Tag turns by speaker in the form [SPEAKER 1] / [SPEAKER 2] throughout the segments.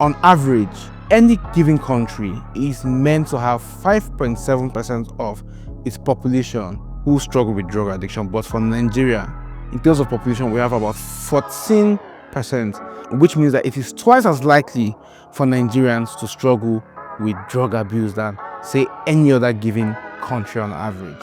[SPEAKER 1] On average, any given country is meant to have 5.7% of its population who struggle with drug addiction. But for Nigeria, in terms of population, we have about 14%, which means that it is twice as likely for Nigerians to struggle with drug abuse than, say, any other given country on average.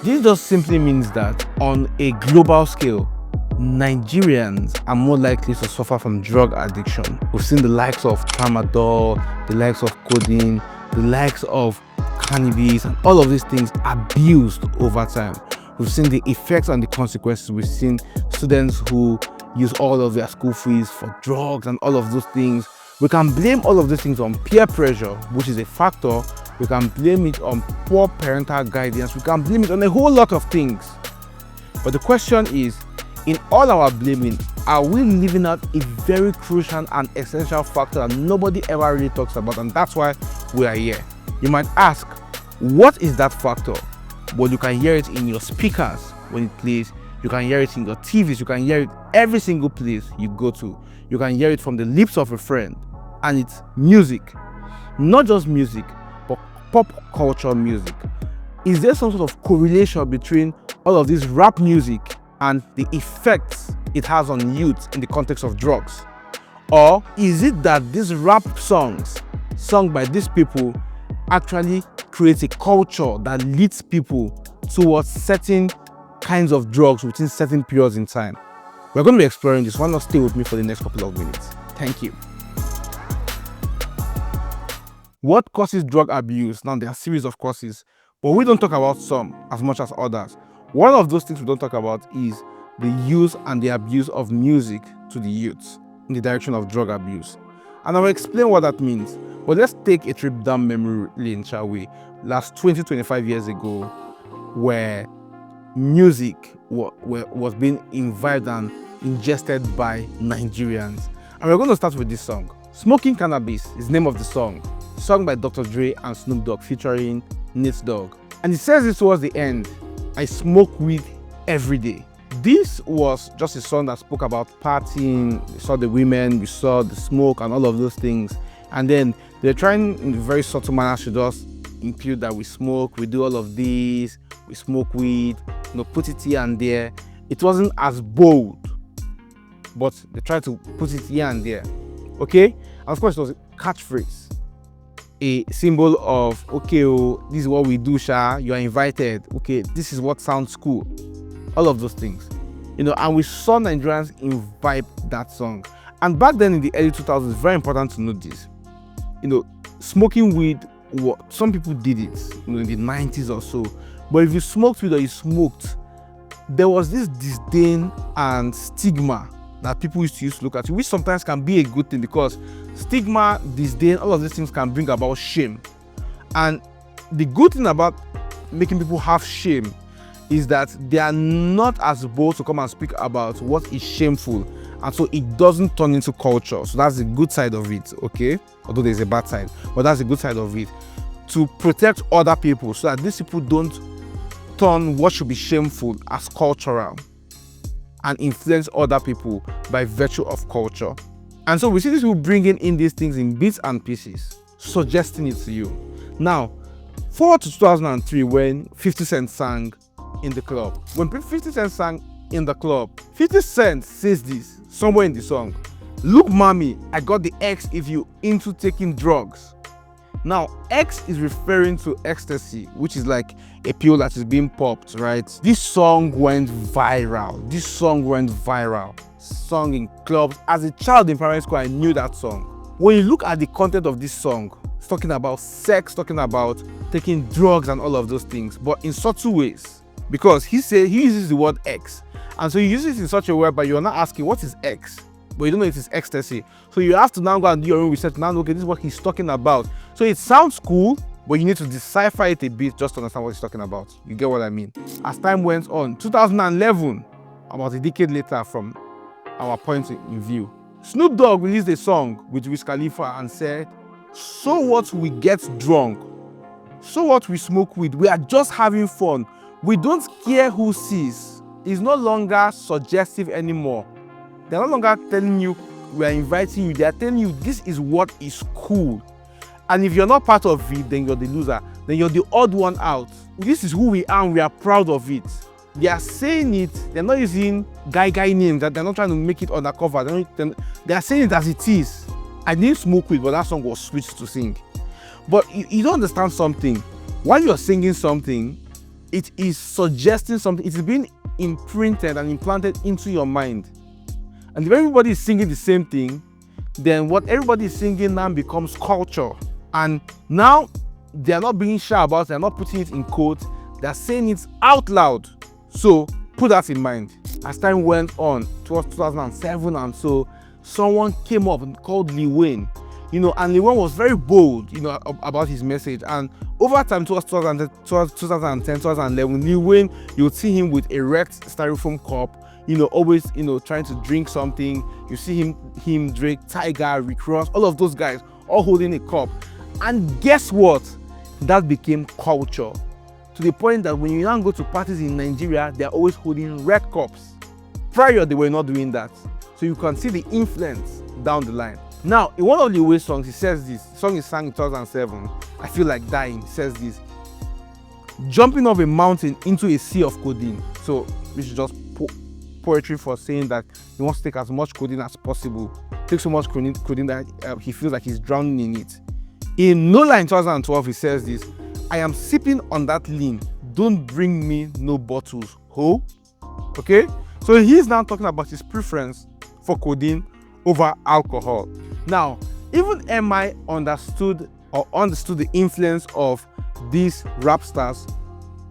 [SPEAKER 1] This just simply means that on a global scale, Nigerians are more likely to suffer from drug addiction. We've seen the likes of tramadol, the likes of codeine, the likes of cannabis, and all of these things abused over time. We've seen the effects and the consequences. We've seen students who use all of their school fees for drugs and all of those things. We can blame all of these things on peer pressure, which is a factor. We can blame it on poor parental guidance. We can blame it on a whole lot of things. But the question is, in all our blaming, are we leaving out a very crucial and essential factor that nobody ever really talks about? And that's why we are here. You might ask, what is that factor? Well, you can hear it in your speakers when it plays. You can hear it in your TVs. You can hear it every single place you go to. You can hear it from the lips of a friend. And it's music. Not just music, but pop culture music. Is there some sort of correlation between all of this rap music and the effects it has on youth in the context of drugs? Or is it that these rap songs sung by these people actually creates a culture that leads people towards certain kinds of drugs within certain periods in time? We're going to be exploring this. Why not stay with me for the next couple of minutes? Thank you. What causes drug abuse? Now, there are a series of causes, but we don't talk about some as much as others. One of those things we don't talk about is the use and the abuse of music to the youth in the direction of drug abuse. And I'll explain what that means. But let's take a trip down memory lane, shall we? Last 20-25 years ago, where music was being imbibed and ingested by Nigerians. And we're going to start with this song. Smoking Cannabis is the name of the song, sung by Dr. Dre and Snoop Dogg featuring Nate Dogg. And it says this towards the end, I smoke weed every day. This was just a song that spoke about partying. We saw the women, we saw the smoke and all of those things. And then they're trying in a very subtle manner to just impute that we smoke, we do all of these, we smoke weed, put it here and there. It wasn't as bold, but they tried to put it here and there. Okay? And of course, it was a catchphrase, a symbol of, okay, oh, this is what we do, Sha, you are invited. Okay, this is what sounds cool. All of those things. And we saw Nigerians imbibe that song. And back then in the early 2000s, it's very important to note this. Smoking weed, some people did it, in the 90s or so. But if you smoked weed or you smoked, there was this disdain and stigma that people used to look at you, which sometimes can be a good thing, because stigma, disdain, all of these things can bring about shame. And the good thing about making people have shame is that they are not as bold to come and speak about what is shameful, and so it doesn't turn into culture. So that's the good side of it, okay? Although there's a bad side, but that's the good side of it. To protect other people so that these people don't turn what should be shameful as cultural and influence other people by virtue of culture. And so we see these people bringing in these things in bits and pieces, suggesting it to you. Now, forward to 2003 when 50 Cent sang in the club. When 50 Cent sang in the club, 50 Cent says this somewhere in the song: "Look, mommy, I got the X if you into taking drugs." Now, X is referring to ecstasy, which is like a pill that is being popped, right? This song went viral. Sung in clubs. As a child in primary school, I knew that song. When you look at the content of this song, it's talking about sex, talking about taking drugs and all of those things, but in subtle ways. Because he uses the word X. And so he uses it in such a way, but you're not asking, what is X? But you don't know it is ecstasy. So you have to now go and do your own research. Now, okay, this is what he's talking about. So it sounds cool, but you need to decipher it a bit just to understand what he's talking about. You get what I mean? As time went on, 2011, about a decade later from our point in view, Snoop Dogg released a song with Wiz Khalifa and said, "So what, we get drunk? So what, we smoke weed? We are just having fun. We don't care who sees." It's no longer suggestive anymore. They're no longer telling you we are inviting you. They are telling you this is what is cool. And if you're not part of it, then you're the loser. Then you're the odd one out. This is who we are and we are proud of it. They are saying it, they're not using guy names, that they're not trying to make it undercover. They are saying it as it is. I didn't smoke weed, but that song was switched to sing. But you don't understand something. While you're singing something, it is suggesting something. It is being imprinted and implanted into your mind. And if everybody is singing the same thing, then what everybody is singing now becomes culture. And now they are not being shy about it, they're not putting it in quotes, they're saying it out loud. So put that in mind. As time went on, towards 2007 and so, someone came up called Lil Wayne, and Lil Wayne was very bold, about his message. And over time, towards 2010, 2011, Lil Wayne, you'll see him with a wrecked styrofoam cup, always, trying to drink something. You see him drink Tiger, Rick Ross, all of those guys, all holding a cup. And guess what? That became culture. To the point that when you now go to parties in Nigeria, they're always holding red cups. Prior, they were not doing that. So you can see the influence down the line. Now, in one of the Wiz songs, he says this. The song is sung in 2007. I feel like dying. He says this. Jumping off a mountain into a sea of codeine. So, this is just poetry for saying that he wants to take as much codeine as possible. Take so much codeine that he feels like he's drowning in it. In No Lie in 2012, he says this. I am sipping on that lean. Don't bring me no bottles. Ho? Okay? So he's now talking about his preference for codeine over alcohol. Now, even MI understood the influence of these rap stars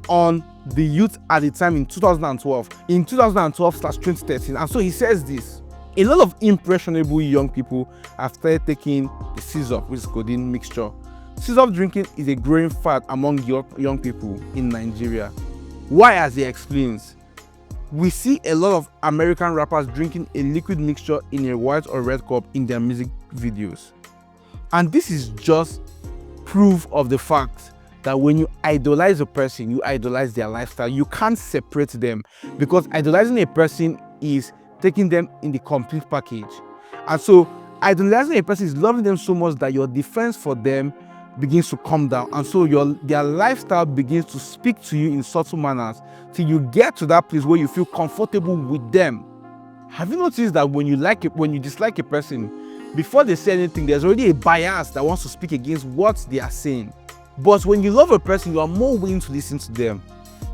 [SPEAKER 1] on the youth at the time in 2012. In 2012/2013. And so he says this. A lot of impressionable young people have started taking the scissor, which is codeine mixture. Scissor drinking is a growing fad among young people in Nigeria. Why, as he explains, we see a lot of American rappers drinking a liquid mixture in a white or red cup in their music videos. And this is just proof of the fact that when you idolize a person, you idolize their lifestyle. You can't separate them, because idolizing a person is taking them in the complete package. And so idolizing a person is loving them so much that your defense for them begins to come down, and so their lifestyle begins to speak to you in subtle manners till you get to that place where you feel comfortable with them. Have you noticed that when you dislike a person, before they say anything, there's already a bias that wants to speak against what they are saying? But when you love a person, you are more willing to listen to them.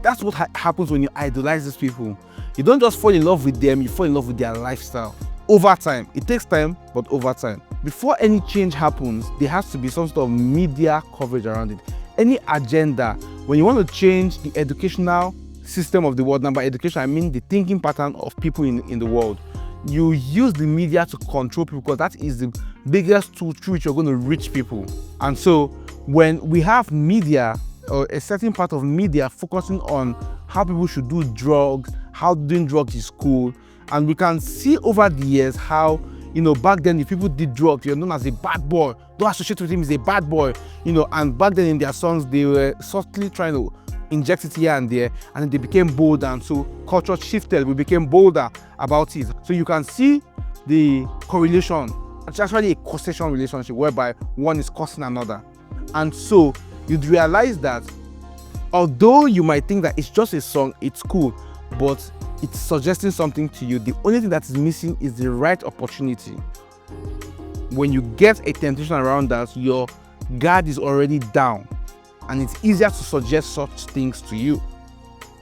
[SPEAKER 1] That's what happens when you idolize these people. You don't just fall in love with them, you fall in love with their lifestyle. Over time. It takes time, but over time. Before any change happens, there has to be some sort of media coverage around it. Any agenda, when you want to change the educational system of the world, and by education I mean the thinking pattern of people in the world, you use the media to control people, because that is the biggest tool through which you're going to reach people. And so when we have media, or a certain part of media focusing on how people should do drugs, how doing drugs is cool, and we can see over the years how, back then if people did drugs, you're known as a bad boy. Don't associate with him, he's a bad boy. And back then in their songs, they were subtly trying to inject it here and there, and then they became bolder, and so culture shifted. We became bolder about it. So you can see the correlation. It's actually a causation relationship whereby one is causing another. And so you'd realize that although you might think that it's just a song, it's cool, but it's suggesting something to you. The only thing that is missing is the right opportunity. When you get a temptation around that, your guard is already down, and it's easier to suggest such things to you.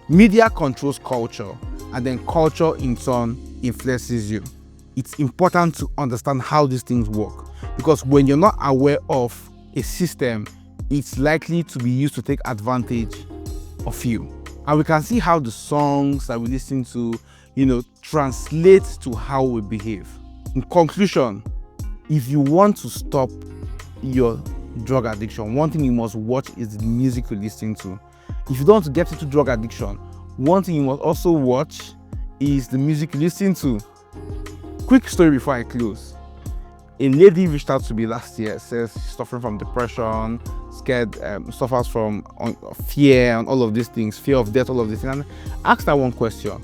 [SPEAKER 1] Media controls culture, and then culture in turn influences you. It's important to understand how these things work, because when you're not aware of a system, it's likely to be used to take advantage of you. And we can see how the songs that we listen to, translate to how we behave. In conclusion, if you want to stop your drug addiction, one thing you must watch is the music you're listening to. If you don't want to get into drug addiction, one thing you must also watch is the music you listen to. Quick story before I close. A lady reached out to me last year, says she's suffering from depression, scared, suffers from fear and all of these things, fear of death, all of these things. And I asked her one question.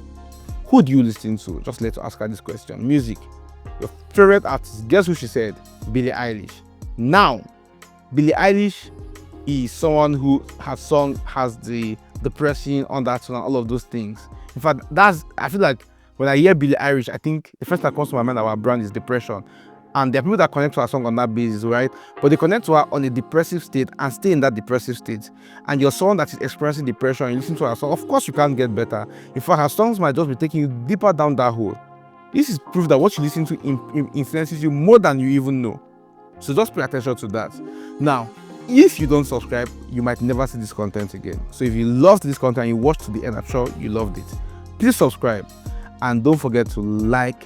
[SPEAKER 1] Who do you listen to? Just let her ask her this question. Music. Your favorite artist, guess who she said? Billie Eilish. Now, Billie Eilish is someone who has the depression on that song and all of those things. In fact, I feel like when I hear Billie Eilish, I think the first thing that comes to my mind about brand is depression. And there are people that connect to her song on that basis, right? But they connect to her on a depressive state and stay in that depressive state. And you're someone that is experiencing depression, you listen to her song, of course you can't get better. In fact, her songs might just be taking you deeper down that hole. This is proof that what you listen to influences you more than you even know. So just pay attention to that. Now, if you don't subscribe, you might never see this content again. So if you loved this content and you watched to the end, I'm sure you loved it. Please subscribe. And don't forget to like,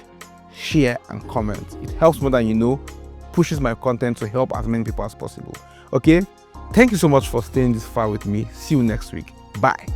[SPEAKER 1] share, and comment. It helps more than you know, pushes my content to help as many people as possible. Okay? Thank you so much for staying this far with me. See you next week. Bye.